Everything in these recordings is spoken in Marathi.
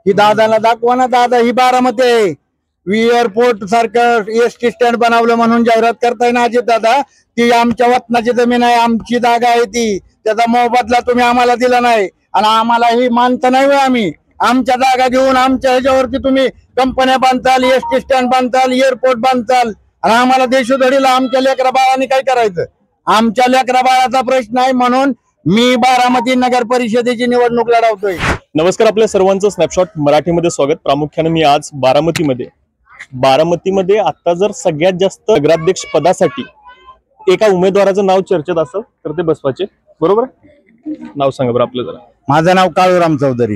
ही दादाला दाखवा ना. दादा ही बारामती आहे. एअरपोर्ट सारखं एसटी स्टँड बनवलं म्हणून जाहिरात करताय ना अजित दादा. ती आमच्या वतनाची जमीन आहे, आमची जागा आहे ती. त्याचा मोबदला तुम्ही आम्हाला दिला नाही आणि आम्हाला ही मानता नाही. आम्ही आमच्या जागा घेऊन आमच्या ह्याच्यावरती तुम्ही कंपन्या बांधताल, एसटी स्टँड बांधताल, एअरपोर्ट बांधताल आणि आम्हाला देशोधडीला आमच्या लेकरा बाळांनी काय करायचं? आमच्या लेकरा बाळाचा प्रश्न आहे म्हणून मी बारामती नगर परिषदेची निवडणूक लढवतोय. नमस्कार, आपल्या सर्वांचं स्नॅपशॉट मराठीमध्ये स्वागत. प्रामुख्याने मी आज बारामतीमध्ये आता जर सगळ्यात जास्त नगराध्यक्ष पदासाठी एका उमेदवाराचं नाव चर्चेत असेल तर ते बसवाचे, बरोबर? नाव सांगा बरं आपलं जरा. माझं नाव काळूराम चौधरी.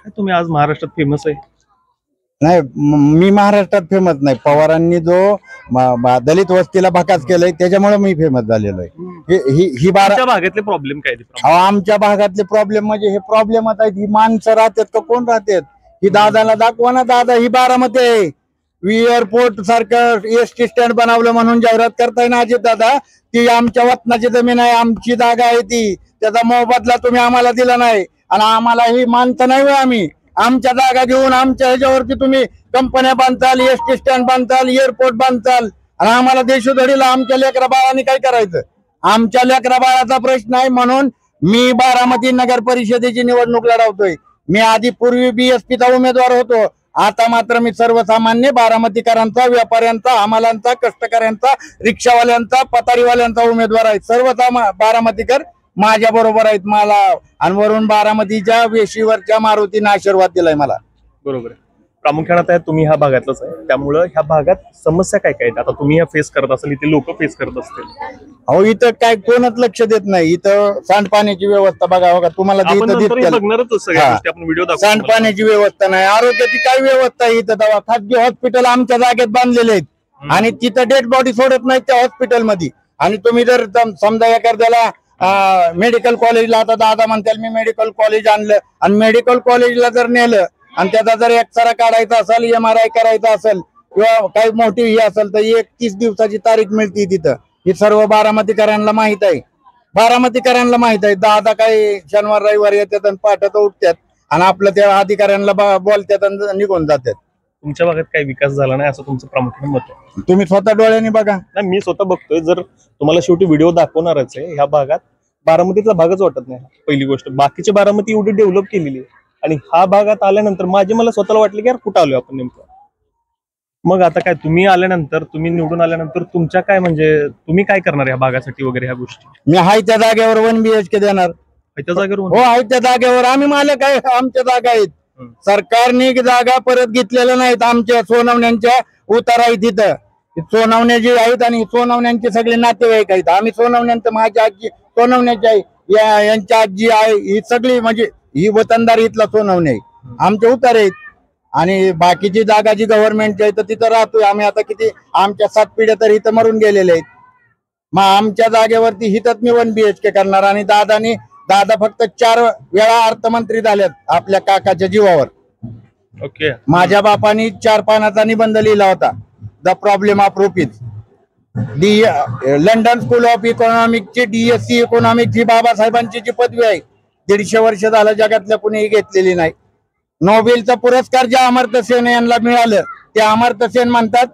तुम्ही आज महाराष्ट्रात फेमस आहे. नाही, मी महाराष्ट्रात फेमस नाही. पवारांनी जो दलित वस्तीला भाकास केलाय त्याच्यामुळे मी फेमस झालेलो आहे. ही भागातले प्रॉब्लेम काय? आमच्या भागातले प्रॉब्लेम म्हणजे हे प्रॉब्लेमच आहेत. ही माणसं राहतात का कोण राहतात? ही दादाला दाखवा ना. दादा ही बारामती आहे. एअरपोर्ट सारखं एसटी स्टँड बनवलं म्हणून जाहिरात करताय ना अजित दादा. ती आमच्या वतनाची जमीन आहे, आमची जागा आहे ती. त्याचा मोबदला तुम्ही आम्हाला दिला नाही आणि आम्हाला ही मानता नाही. आम्ही आमच्या जागा घेऊन आमच्या ह्याच्यावरती तुम्ही कंपन्या बांधताल, एसटी स्टँड बांधताल, एअरपोर्ट बांधताल आणि आम्हाला देशोधडीला आमच्या लेकरा बाळांनी काय करायचं? आमच्या लेकरा बाळाचा प्रश्न आहे म्हणून मी बारामती नगर परिषदेची निवडणूक लढवतोय. मी आधी पूर्वी BSPचा उमेदवार होतो. आता मात्र मी सर्वसामान्य बारामतीकरांचा, व्यापाऱ्यांचा, हमालांचा, कष्टकऱ्यांचा, रिक्षावाल्यांचा, पतारीवाल्यांचा उमेदवार आहे. सर्व बारामतीकर माझ्या बरोबर आहेत. मला आणि वरून बारामतीच्या वेशीवरच्या मारुतीने आशीर्वाद दिलाय मला. बरोबर आहे. प्रामुख्याने आता तुम्ही ह्या भागातलंच आहे, त्यामुळं ह्या भागात समस्या काय काय आता तुम्ही ह्या फेस करत असाल, इथे लोक फेस करत असतील? अहो, इथं काय कोणच लक्ष देत नाही. इथं सांडपाण्याची व्यवस्था बघा तुम्हाला सांडपाण्याची व्यवस्था नाही, आरोग्याची काय व्यवस्था आहे इथं? दवा खाजगी हॉस्पिटल आमच्या जागेत बांधलेले आहेत आणि तिथं डेड बॉडी सोडत नाहीत त्या हॉस्पिटलमध्ये. आणि तुम्ही जर समजा एखाद्याला मेडिकल कॉलेजला, आता दादा म्हणतील मी मेडिकल कॉलेज आणलं आणि मेडिकल कॉलेजला जर नेलं आणि त्याचा जर एक्सरा काढायचा असेल, MRI करायचा असेल किंवा काही मोठी ही असेल तर 31 दिवसाची तारीख मिळते तिथं. हे सर्व बारामतीकरांना माहित आहे. बारामतीकरांना माहित आहे. दादा काही शनिवार रविवार येतात आणि पाठत उठतात आणि आपलं त्या अधिकाऱ्यांना बोलतात आणि निघून जातात. तुमच्या भागात काही विकास झाला नाही असं तुमचं प्रामुख्याने मत आहे? तुम्ही स्वतः डोळ्यांनी बघा. नाही, मी स्वतः बघतोय. जर तुम्हाला शेवटी व्हिडिओ दाखवणारच आहे, ह्या भागात बारामतीतला भागच वाटत नाही. पहिली गोष्ट, बाकीची बारामती एवढी डेव्हलप केलेली आहे आणि हा भागात आल्यानंतर मला स्वतःला वाटलं की यार कुठं आलोय आपण नेमकं. मग आता काय तुम्ही आल्यानंतर, तुम्ही निवडून आल्यानंतर तुमच्या काय म्हणजे तुम्ही काय करणार या भागासाठी वगैरे ह्या गोष्टी? मी हाय त्या जागेवर 1 BHK देणार. त्या जागेवर? हो, आहे त्या जागेवर. आम्ही मालक आहे. आमच्या जागा आहेत. सरकारने जागा परत घेतलेल्या नाहीत. आमच्या सोनवण्यांच्या उतार आहेत तिथं. सोनवण्या जे आहेत आणि सोनवण्यांचे सगळे नातेवाईक आहेत. आम्ही सोनवण्यांचं, माझी आजी सोनवण्याची आहे, यांची आजी आहे, ही सगळी म्हणजे ही वतनदार इथला सोनवणे आहे. आमचे उतार आहेत आणि बाकीची जागा जी गव्हर्नमेंटची आहे तर तिथं राहतोय आम्ही. आता किती आमच्या 7 पिढ्या तर इथं मरून गेलेले आहेत. मग आमच्या जागेवरती हिथंच मी 1 BHK करणार. आणि दादा फक्त 4 वेळा अर्थमंत्री झाल्यात आपल्या काकाच्या जीवावर. ओके. माझ्या बापानी 4 पानाचा निबंध लिहिला होता, the problem of rupees. London school of इकॉनॉमिक्सची DSc इकॉनॉमिक्स ही बाबासाहेबांची जी पदवी आहे 150 वर्ष झालं जगातल्या कुणीही घेतलेली नाही. नोबेलचा पुरस्कार ज्या अमर्त्य सेन यांना मिळालं ते अमर्त्य सेन म्हणतात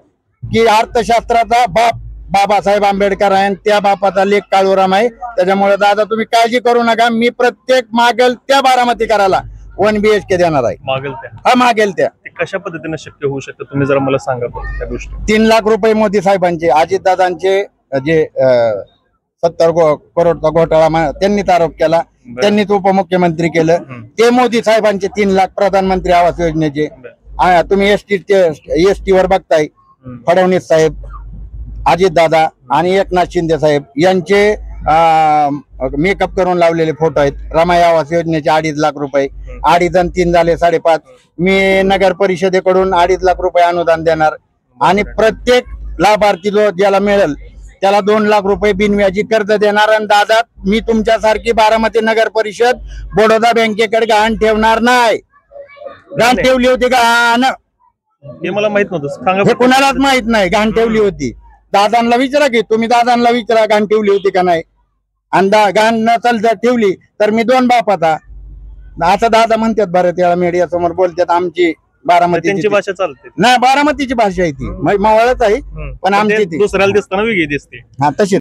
की अर्थशास्त्राचा बाप बाबासाहेब आंबेडकर आहे, त्या बापाचा लेख काळूराम आहे. त्याच्यामुळे दादा तुम्ही काळजी करू नका. मी प्रत्येक मागेल त्या बारामतीकराला 1 BHK देणार आहे. मागेल त्या. कशा पद्धतीने शक्य होऊ शकतं तुम्ही जरा मला सांगा त्या गोष्टी. 3 लाख रुपये मोदी साहेबांचे, अजितदादांचे जे 70 करोडचा घोटाळा त्यांनीच आरोप केला, त्यांनीच उपमुख्यमंत्री केलं. ते मोदी साहेबांचे 3 लाख प्रधानमंत्री आवास योजनेचे. तुम्ही एसटी वर बघताय फडणवीस साहेब, अजितदादा आणि एकनाथ शिंदे साहेब यांचे मेकअप करून लावलेले फोटो आहेत. रमाई आवास योजनेचे 2.5 लाख रुपये, 2.5 आणि 3 झाले 5.5. मी नगर परिषदेकडून 2.5 लाख रुपये अनुदान देणार आणि प्रत्येक लाभार्थी जो ज्याला मिळेल त्याला 2 लाख रुपये बिनव्याजी कर्ज देणार. आणि दादा मी तुमच्यासारखी बारामती नगर परिषद बडोदा बँकेकडे गहाण ठेवणार नाही. गहाण ठेवली होती गहाण, हे मला माहित नव्हतं. हे कुणालाच माहित नाही. गहाण ठेवली होती. दादांना विचारा की, तुम्ही दादांना विचारा गहाण ठेवली होती का नाही. आणि गहाण नसेल जर ठेवली तर मी 2 बापाचा आता दादा म्हणतात बरं त्याला मीडिया समोर बोलतात आमची बारामतीची त्यांची भाषा चालते नाही बारामतीची भाषा आहे ती मावळच आहे पण आमची ती दुसऱ्याला दिसताना वेगळी दिसते हा तशी